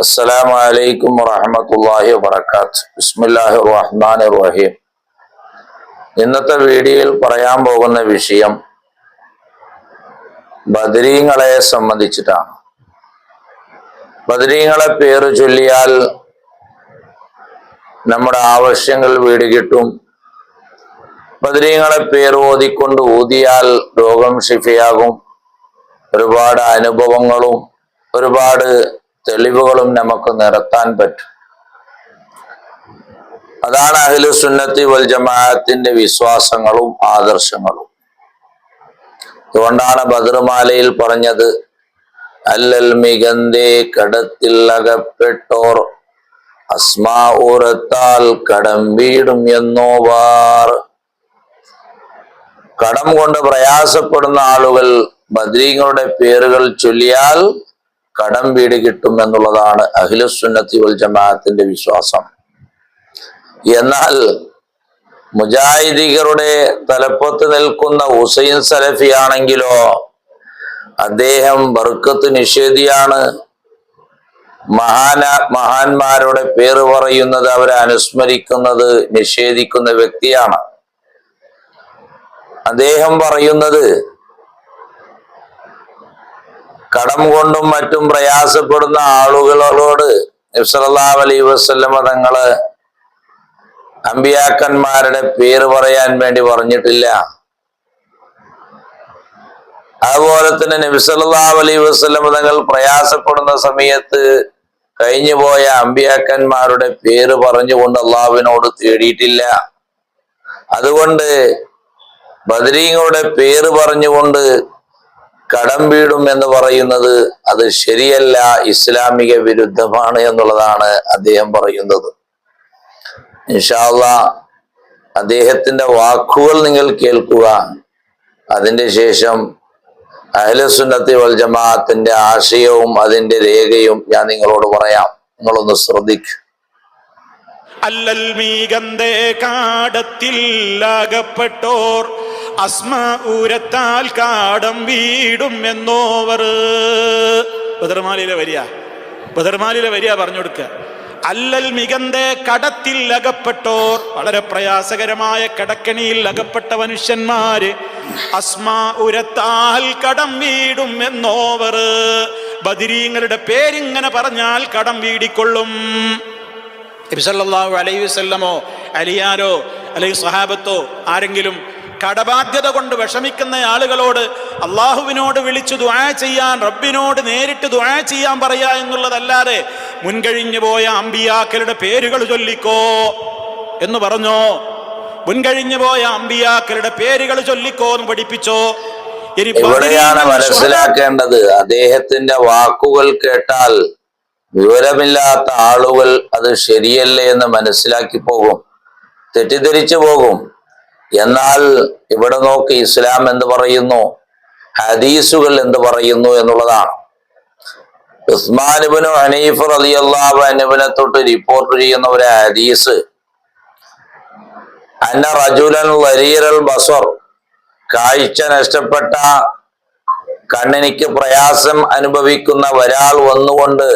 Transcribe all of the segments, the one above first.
അസ്സലാമു അലൈക്കും വറഹ്മത്തുള്ളാഹി വബറകാതുഹു. ബിസ്മില്ലാഹിർ റഹ്മാനിർ റഹീം. ഇന്നത്തെ വീഡിയോയിൽ പറയാൻ പോകുന്ന വിഷയം ബദരീങ്ങളെ സംബന്ധിച്ചിട്ടാണ്. ബദരീങ്ങളെ പേര് ചൊല്ലിയാൽ നമ്മുടെ ആവശ്യങ്ങൾ വീട് കിട്ടും. ബദരീങ്ങളെ പേര് ഓതിക്കൊണ്ട് ഊതിയാൽ രോഗം ശിഫയാകും. ഒരുപാട് അനുഭവങ്ങളും ഒരുപാട് തെളിവുകളും നമുക്ക് നിരത്താൻ പറ്റും. അതാണ് അഹ്ലു സുന്നത്തി വൽ ജമാഅത്തിന്റെ വിശ്വാസങ്ങളും ആദർശങ്ങളും. അതുകൊണ്ടാണ് ബദർമാലയിൽ പറഞ്ഞത്, അല്ലൽ മികന്തേ കടത്തിൽ അകപ്പെട്ടോർ അസ്മാഉറത്താൽ കടം വീടും എന്നോവാർ. കടം കൊണ്ട് പ്രയാസപ്പെടുന്ന ആളുകൾ ബദരീങ്ങളുടെ പേരുകൾ ചൊല്ലിയാൽ കടം വീട് കിട്ടും എന്നുള്ളതാണ് അഹ്ലു സുന്നത്തി വൽ ജമാഅത്തിന്റെ വിശ്വാസം. എന്നാൽ മുജാഹിദീകളുടെ തലപ്പത്ത് നിൽക്കുന്ന ഹുസൈൻ സലഫി ആണെങ്കിലോ അദ്ദേഹം ബർക്കത്ത് നിഷേധിയാണ്. മഹാന്മാരുടെ പേര് പറയുന്നത്, അവരെ അനുസ്മരിക്കുന്നത് നിഷേധിക്കുന്ന വ്യക്തിയാണ്. അദ്ദേഹം പറയുന്നത്, കടം കൊണ്ടും മറ്റും പ്രയാസപ്പെടുന്ന ആളുകളോട് നബി സല്ലല്ലാഹു അലൈഹി വസല്ലമ തങ്ങള് അമ്പിയാക്കന്മാരുടെ പേര് പറയാൻ വേണ്ടി പറഞ്ഞിട്ടില്ല. അതുപോലെ തന്നെ നബി സല്ലല്ലാഹു അലൈഹി വസല്ലമ തങ്ങൾ പ്രയാസപ്പെടുന്ന സമയത്ത് കഴിഞ്ഞുപോയ അമ്പിയാക്കന്മാരുടെ പേര് പറഞ്ഞുകൊണ്ട് അള്ളാഹുവിനോട് തേടിയിട്ടില്ല. അതുകൊണ്ട് ബദരീങ്ങളുടെ പേര് പറഞ്ഞുകൊണ്ട് കടം വീടും എന്ന് പറയുന്നത് അത് ശരിയല്ല, ഇസ്ലാമിക വിരുദ്ധമാണ് എന്നുള്ളതാണ് അദ്ദേഹം പറയുന്നത്. ഇൻഷാ അല്ലാഹ് അദ്ദേഹത്തിന്റെ വാക്കുകൾ നിങ്ങൾ കേൾക്കുക. അതിന്റെ ശേഷം അഹ്ലു സുന്നത്തി വൽ ജമാഅത്തിന്റെ ആശയവും അതിന്റെ രേഖയും ഞാൻ നിങ്ങളോട് പറയാം. നിങ്ങളൊന്ന് ശ്രദ്ധിക്കുക. അല്ലൽ മീകന്തേ കാടത്തിൽ അകപ്പെട്ടോർ അസ്മാഉരത്താൽ കാടം വീടും എന്നോവർ. ബദർമാലിയിലെ വരിയ പറഞ്ഞു കൊടുക്കുക. അല്ലൽ മികന്തേ കടത്തിൽ അകപ്പെട്ടോർ, വളരെ പ്രയാസകരമായ കടക്കണിയിൽ അകപ്പെട്ട മനുഷ്യന്മാര്, അസ്മാഉരത്താൽ കടം വീടും എന്നോവർ. ബദരീങ്ങളുടെ പേരിങ്ങനെ പറഞ്ഞാൽ കടം വീടിക്കൊള്ളും. നബി സല്ലല്ലാഹു അലൈഹി വസല്ലമോ അലിയാരോ അല്ലെങ്കിൽ സഹാബത്തോ ആരെങ്കിലും കടബാധ്യത കൊണ്ട് വിഷമിക്കുന്ന ആളുകളോട് അള്ളാഹുവിനോട് വിളിച്ചു ദുആ ചെയ്യാൻ, റബ്ബിനോട് നേരിട്ട് ദുആ ചെയ്യാൻ പറയാ എന്നുള്ളതല്ലാതെ മുൻകഴിഞ്ഞു പോയ അമ്പിയാക്കളുടെ പേരുകൾ ചൊല്ലിക്കോ എന്ന് പറഞ്ഞോ? മുൻകഴിഞ്ഞു പോയ അമ്പിയാക്കളുടെ പേരുകൾ ചൊല്ലിക്കോ എന്ന് പഠിപ്പിച്ചോ? ഇവിടെയാണ് മനസ്സിലാക്കേണ്ടത്, അദ്ദേഹത്തിന്റെ വാക്കുകൾ കേട്ടാൽ വിവരമില്ലാത്ത ആളുകൾ അത് ശരിയല്ലേ എന്ന് മനസ്സിലാക്കി പോകും, തെറ്റിദ്ധരിച്ചു പോകും. എന്നാൽ ഇവിടെ നോക്ക്, ഇസ്ലാം എന്ത് പറയുന്നു, ഹദീസുകൾ എന്ത് പറയുന്നു എന്നുള്ളതാണ്. ഉസ്മാൻ ഇബ്നു ഹനീഫ് റളിയല്ലാഹു അൻഹുവിനെ തൊട്ട് റിപ്പോർട്ട് ചെയ്യുന്ന ഒരു ഹദീസ്, അന്ന റജുലൻ വരീറൽ ബസർ, കാഴ്ച നഷ്ടപ്പെട്ട കണ്ണിനിക്ക് പ്രയാസം അനുഭവിക്കുന്ന ഒരാൾ വന്നുകൊണ്ട്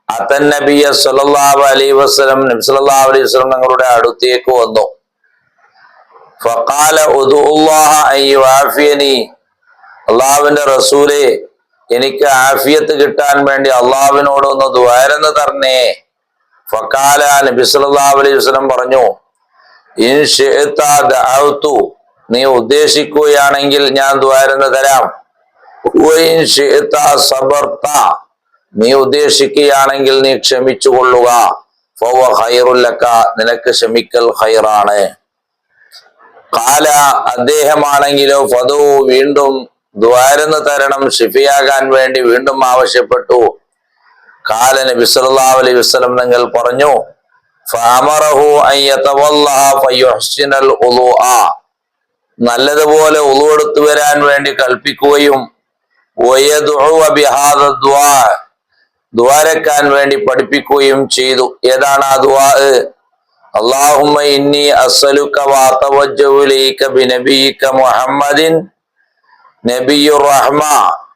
അത്തൻ നബിയ സല്ലല്ലാഹു അലൈഹി വസല്ലം, നബി സല്ലല്ലാഹു അലൈഹി വസല്ലം തങ്ങളുടെ അടുത്തേക്ക് വന്നു. ഫഖാല ഉദുല്ലാഹ അൻ യുആഫിയനി, അള്ളാഹുവിന്റെ റസൂലേ, എനിക്ക് ആഫിയത്ത് കിട്ടാൻ വേണ്ടി അള്ളാഹുവിനോട് ഒന്ന് ദുആരന്ന് തരണേ. ഫഖാല, നബി സല്ലല്ലാഹു അലൈഹി വസല്ലം പറഞ്ഞു, ഇൻ ശിഅത ദഅഉതു, നീ ഉദ്ദേശിക്കുകയാണെങ്കിൽ ഞാൻ ദുആരന്ന് തരാം. വഇൻ ശിഅത സബർത, നീ ഉദ്ദേശിക്കുകയാണെങ്കിൽ നീ ക്ഷമിച്ചു കൊള്ളുക. ഫവ ഖൈറുൽ ലക, നിനക്ക് ക്ഷമിക്കൽ ഖൈറാണ്. ഖാല, അദ്ദേഹമാണെങ്കിലോ ഫദു, വീണ്ടും ദ്വാരന്ന് തരണം, ഷിഫിയാകാൻ വേണ്ടി വീണ്ടും ആവശ്യപ്പെട്ടു. ഖാല, നബി സല്ലല്ലാഹു അലൈഹി വസല്ലം തങ്ങൾ പറഞ്ഞു, ഫഅമറഹു അൻ യതവല്ലഹ ഫയുഹ്സിനൽ വുളുഅ, നല്ലതുപോലെ വുളു എടുത്തു വരാൻ വേണ്ടി കൽപ്പിക്കുകയും വയദഉ ബിഹാദ ദുആ, ദുആരക്കാൻ വേണ്ടി പഠിപ്പിക്കുകയും ചെയ്തു. ഏതാണ് ആ ദുആ? അല്ലാഹുമ്മ ഇന്നി അസ്അലുക വഅതവജ്ജഹു ഇലൈക ബിനബിയിക മുഹമ്മദിൻ നബിയുർ റഹ്മ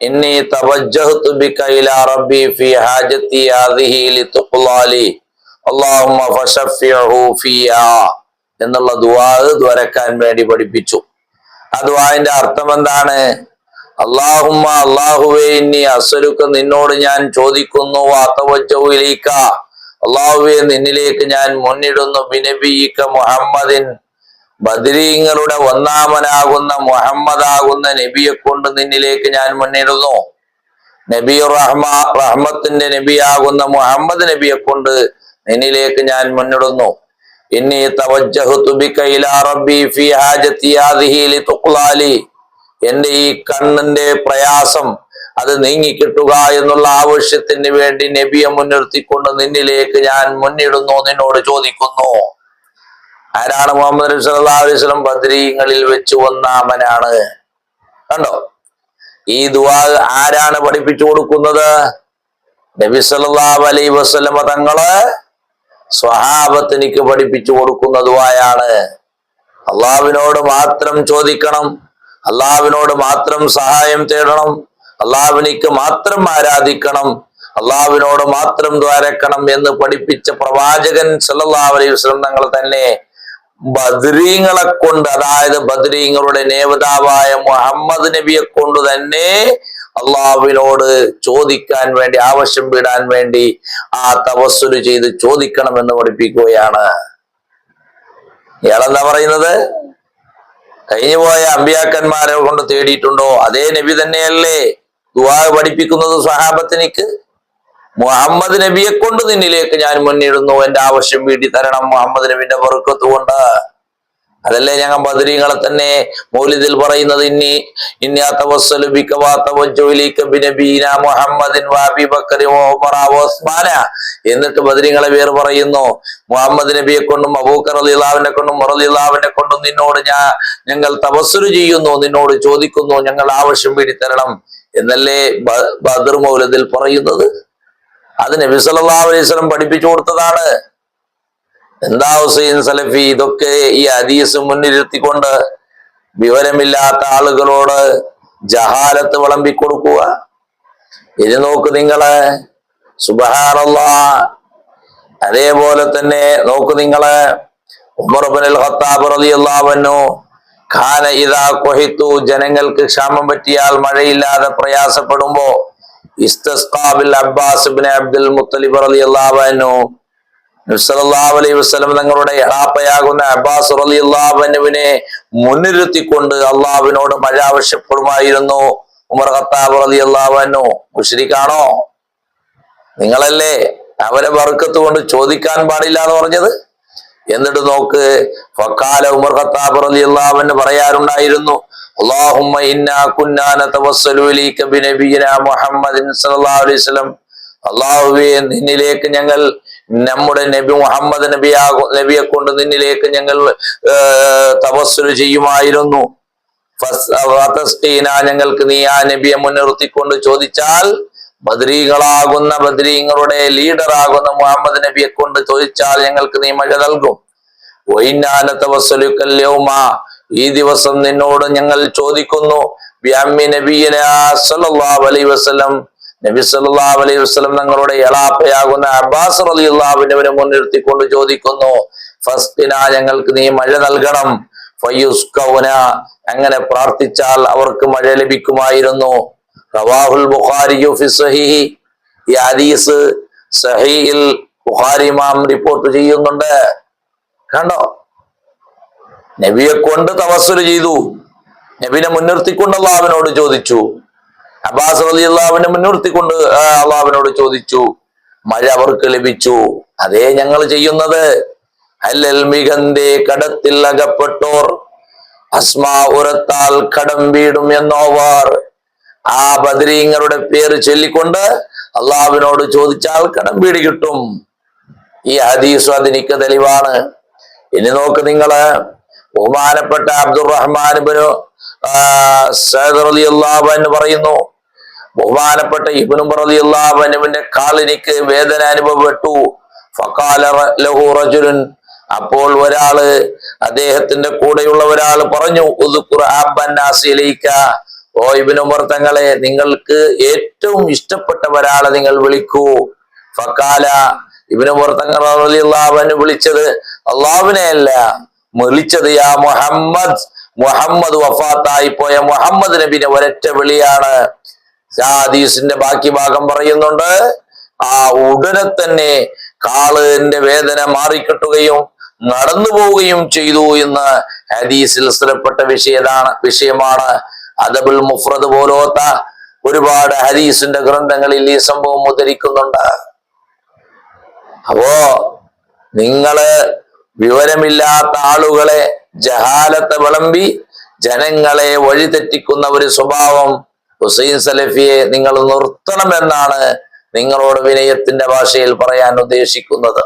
ഇന്നി തവജ്ജഹ്തു ബിക ഇലാ റബ്ബി ഫീ ഹാജതി ഹാദിഹി ലിതുഖ്ലാലി അല്ലാഹുമ്മ ഫശഫിഉഹു ഫിയാ എന്നുള്ള ദുആ ദ്വരക്കാൻ വേണ്ടി പഠിപ്പിച്ചു. ആ ദുആന്റെ അർത്ഥം എന്താണ്? അല്ലാഹുമ്മ അല്ലാഹുവേ ഇന്നി അസ്അലുക നിന്നോട് ഞാൻ ചോദിക്കുന്നു, വഅതവജ്ജഹു ഇലൈക അല്ലാഹുവേ നിന്നിലേക്ക് ഞാൻ മുന്നിടുന്നു, ബിനബിയിക മുഹമ്മദിൻ ബദരീങ്ങളുടെ ഒന്നാമനാകുന്ന മുഹമ്മദാകുന്ന നബിയെ കൊണ്ട് നിന്നിലേക്ക് ഞാൻ മുന്നിടുന്നു. നബിയുർ റഹ്മത്തിന്റെ നബിയാകുന്ന മുഹമ്മദ് നബിയെ കൊണ്ട് നിന്നിലേക്ക് ഞാൻ മുന്നിടുന്നു. ഇന്നി തവജ്ജഹ്തു ബിക ഇലാ റബ്ബി ഫീ ഹാജതി ഹാദിഹി ലിതുഖ്ലാലി എന്റെ ഈ കണ്ണിന്റെ പ്രയാസം അത് നീങ്ങിക്കിട്ടുക എന്നുള്ള ആവശ്യത്തിന് വേണ്ടി നബിയെ മുൻനിർത്തിക്കൊണ്ട് നിന്നിലേക്ക് ഞാൻ മുന്നിടുന്നു, നിന്നോട് ചോദിക്കുന്നു. ആരാണ് മുഹമ്മദ് നബി സല്ലല്ലാഹു അലൈഹി വസല്ലം? ബദരീങ്ങളിൽ വെച്ച് ഒന്നാമനാണ്. കണ്ടോ? ഈ ദുആ ആരാണ് പഠിപ്പിച്ചു കൊടുക്കുന്നത്? നബി സല്ലല്ലാഹു അലൈഹി വസല്ലം തങ്ങള് സ്വഹാബത്തിനിക്ക് പഠിപ്പിച്ചു കൊടുക്കുന്ന ദുആയാണ്. അള്ളാഹുവിനോട് മാത്രം ചോദിക്കണം, അള്ളാഹുവിനോട് മാത്രം സഹായം തേടണം, അള്ളാഹുവിനിക്ക് മാത്രം ആരാധിക്കണം, അള്ളാഹുവിനോട് മാത്രം ദ്വാരക്കണം എന്ന് പഠിപ്പിച്ച പ്രവാചകൻ സല്ലല്ലാഹു അലൈഹി വസല്ലം തങ്ങൾ തന്നെ ബദരീങ്ങളെ കൊണ്ട്, അതായത് ബദരീങ്ങളുടെ നേതാവായ മുഹമ്മദ് നബിയെ കൊണ്ട് തന്നെ അള്ളാഹുവിനോട് ചോദിക്കാൻ വേണ്ടി, ആവശ്യം വിടാൻ വേണ്ടി ആ തവസ്സുല് ചെയ്ത് ചോദിക്കണമെന്ന് പഠിപ്പിക്കുകയാണ്. ഇയാളെന്താ പറയുന്നത്? കഴിഞ്ഞുപോയ അമ്പിയാക്കന്മാരെ കൊണ്ട് തേടിയിട്ടുണ്ടോ? അതേ നബി തന്നെയല്ലേ ദുആ പഠിപ്പിക്കുന്നത് സ്വഹാബത്തിനിക്ക്? മുഹമ്മദ് നബിയെ കൊണ്ട് നിന്നിലേക്ക് ഞാൻ മുന്നിടുന്നു, എന്റെ ആവശ്യം വീട്ടി തരണം മുഹമ്മദ് നബിന്റെ ബർക്കത്ത് കൊണ്ട്. അതല്ലേ ഞങ്ങൾ ബദരീങ്ങളെ തന്നെ മൗലിദിൽ പറയുന്നത്, ഇന്നി അതവസ്സലു ബിക വതവജ്ജഹു ഇലൈക ബിനബിയിനാ മുഹമ്മദിൻ വഅബീ ബക്കർ വഉമർ വഉസ്മാന. എന്നിട്ട് ബദരീങ്ങളെ പേര് പറയുന്നു. മുഹമ്മദ് നബിയെ കൊണ്ടും അബൂബക്കർ റളിയല്ലാഹു അൻഹു കൊണ്ടും ഉമർ റളിയല്ലാഹു അൻഹു കൊണ്ടും നിന്നോട് ഞങ്ങൾ തവസ്സുൽ ചെയ്യുന്നു, നിന്നോട് ചോദിക്കുന്നു, ഞങ്ങൾ ആവശ്യം വീട്ടി തരണം എന്നല്ലേ ബദർ മൗലിദിൽ പറയുന്നത്? അത് നബി സല്ലല്ലാഹു അലൈഹി വസല്ലം പഠിപ്പിച്ചു കൊടുത്തതാണ്. എന്താ ഹുസൈൻ സലഫി ഇതൊക്കെ ഈ ഹദീസ് മുന്നിരുത്തിക്കൊണ്ട് വിവരമില്ലാത്ത ആളുകളോട് ജഹാലത്ത് വിളമ്പിക്കൊടുക്കുക? ഇത് നോക്ക് നിങ്ങള്, സുബ്ഹാനല്ലാഹ്. അതേപോലെ തന്നെ നോക്ക് നിങ്ങള്, ഉമർ ഇബ്നുൽ ഖത്താബ് റളിയല്ലാഹു അൻഹു ഖാന ഇദാ ഖുഹിതു ജനങ്ങൾക്ക് ക്ഷാമം പറ്റിയാൽ, മഴയില്ലാതെ പ്രയാസപ്പെടുമ്പോ ഇസ്തസ്ഖാ ബിൽ അബ്ബാസ് ഇബ്നു അബ്ദുൽ മുത്തലിബ് റളിയല്ലാഹു അൻഹു നബി സല്ലല്ലാഹു അലൈഹി വസല്ലം തങ്ങളുടെ എളാപ്പയാകുന്ന അബ്ബാസ് റളിയല്ലാഹു അൻഹുവിനെ മുൻനിർത്തിക്കൊണ്ട് അള്ളാഹുവിനോട് മഴ ആവശ്യപ്പെടുമായിരുന്നു ഉമർ ഖത്താബ് റളിയല്ലാഹു അൻഹു. മുശ്രിക്കാണോ? നിങ്ങളല്ലേ അവരെ ബർക്കത്ത് കൊണ്ട് ചോദിക്കാൻ പാടില്ല എന്ന് പറഞ്ഞത്? എന്നിട്ട് നോക്ക്, ഫഖാല ഉമർ ഖത്താബ് റളിയല്ലാഹു അൻഹു പറയാറുണ്ടായിരുന്നു, അല്ലാഹുമ്മ ഇന്നാ കുന്നാ നതവസ്സലു ഇലൈക ബിനബിയിനാ മുഹമ്മദിൻ സല്ലല്ലാഹു അലൈഹി വസല്ലം. അല്ലാഹുവേ നിന്നിലേക്ക് ഞങ്ങൾ നമ്മുടെ നബി മുഹമ്മദ് നബിയെ കൊണ്ട് നിന്നിലേക്ക് ഞങ്ങൾ തവസ്സുൽ ചെയ്യുമായിരുന്നു. ഞങ്ങൾക്ക് നീ ആ നബിയെ മുൻനിർത്തിക്കൊണ്ട് ചോദിച്ചാൽ, ബദരീകളാകുന്ന ബദരീങ്ങളുടെ ലീഡറാകുന്ന മുഹമ്മദ് നബിയെ കൊണ്ട് ചോദിച്ചാൽ ഞങ്ങൾക്ക് നീ മഴ നൽകും. ഈ ദിവസം നിന്നോട് ഞങ്ങൾ ചോദിക്കുന്നു, ബിഅമ്മി നബിയിനാ സല്ലല്ലാഹു അലൈഹി വസല്ലം, നബി സല്ലല്ലാഹു അലൈഹി വസല്ലം തങ്ങളുടെ എളാപ്പയാകുന്ന അബ്ബാസ് റളിയല്ലാഹു അൻഹുവിനെ മുൻനിർത്തിക്കൊണ്ട് ചോദിക്കുന്നു, ഫസ്ഖിന ഞങ്ങൾക്ക് നീ മഴ നൽകണം. ഫയുസ്കൗന അങ്ങനെ പ്രാർത്ഥിച്ചാൽ അവർക്ക് മഴ ലഭിക്കുമായിരുന്നു. റവാഹുൽ ബുഖാരി ഫി സ്വഹീഹി. ഈ ഹദീസ് സഹീഹിൽ ബുഖാരി ഇമാം റിപ്പോർട്ട് ചെയ്യുന്നുണ്ട്. കണ്ടോ? നബിയെ കൊണ്ട് തവസ്സുൽ ചെയ്തു, നബിനെ മുൻനിർത്തിക്കൊണ്ട് അള്ളാഹുവിനോട് ചോദിച്ചു, അബ്ബാസ് റളിയല്ലാഹു അൻഹു മുൻനിർത്തിക്കൊണ്ട് അള്ളാഹുവിനോട് ചോദിച്ചു, മഴ അവർക്ക് ലഭിച്ചു. അതേ ഞങ്ങൾ ചെയ്യുന്നത്. അല്ലൽ മികന്തേ കടത്തിൽ അകപ്പെട്ടോർ അസ്മാ ഉരത്താൽ കടം വീടും എന്നോവർ. ആ ബദരീങ്ങളുടെ പേര് ചൊല്ലിക്കൊണ്ട് അള്ളാഹുവിനോട് ചോദിച്ചാൽ കടം വീട് കിട്ടും. ഈ ഹദീസ് അതിനിക്ക് തെളിവാണ്. ഇനി നോക്ക് നിങ്ങള്, ബഹുമാനപ്പെട്ട അബ്ദുറഹ്മാൻ ഇബ്നു സഅദ് റളിയല്ലാഹു അൻഹു പറയുന്നു, ബഹുമാനപ്പെട്ട ഇബ്നു ഉമർ റളിയല്ലാഹു അൻഹുവിന്റെ കാലിനിക്ക് വേദന അനുഭവപ്പെട്ടു. ഫഖാല ലഹു റജുലുൻ, അപ്പോൾ ഒരാള്, അദ്ദേഹത്തിന്റെ കൂടെയുള്ള ഒരാൾ പറഞ്ഞു, ഉദ്കുർ അബ്ബന്നാസി ഇലൈക, ഓ ഓ ഇബ്നു ഉമർ തങ്ങളെ, നിങ്ങൾക്ക് ഏറ്റവും ഇഷ്ടപ്പെട്ട ഒരാളെ നിങ്ങൾ വിളിക്കൂ. ഫക്കാല, ഇബ്നു ഉമർ തങ്ങൾ റളിയല്ലാഹു അൻഹു വിളിച്ചത് അള്ളാഹുവിനെ അല്ല, വിളിച്ചത് യാ മുഹമ്മദ്, മുഹമ്മദ് വഫാത്തായി പോയ മുഹമ്മദ് നബിനെ ഒരൊറ്റ വിളിയാണ്. ഹദീസിന്റെ ബാക്കി ഭാഗം പറയുന്നുണ്ട്, ആ ഉടനെ തന്നെ കാലിന്റെ വേദന മാറിക്കിട്ടുകയും നടന്നു പോവുകയും ചെയ്തു എന്ന് ഹദീസിൽ സ്ഥിരപ്പെട്ട വിഷയമാണ്. അദബുൽ മുഫ്രദ് പോലോത്ത ഒരുപാട് ഹദീസിന്റെ ഗ്രന്ഥങ്ങളിൽ ഈ സംഭവം ഉദ്ധരിക്കുന്നുണ്ട്. അപ്പോ നിങ്ങള് വിവരമില്ലാത്ത ആളുകളെ ജഹാലത്തെ വിളമ്പി ജനങ്ങളെ വഴിതെറ്റിക്കുന്ന ഒരു സ്വഭാവം ഹുസൈൻ സലഫിയെ നിങ്ങൾ നിർത്തണമെന്നാണ് നിങ്ങളോട് വിനയത്തിന്റെ ഭാഷയിൽ പറയാൻ ഉദ്ദേശിക്കുന്നത്.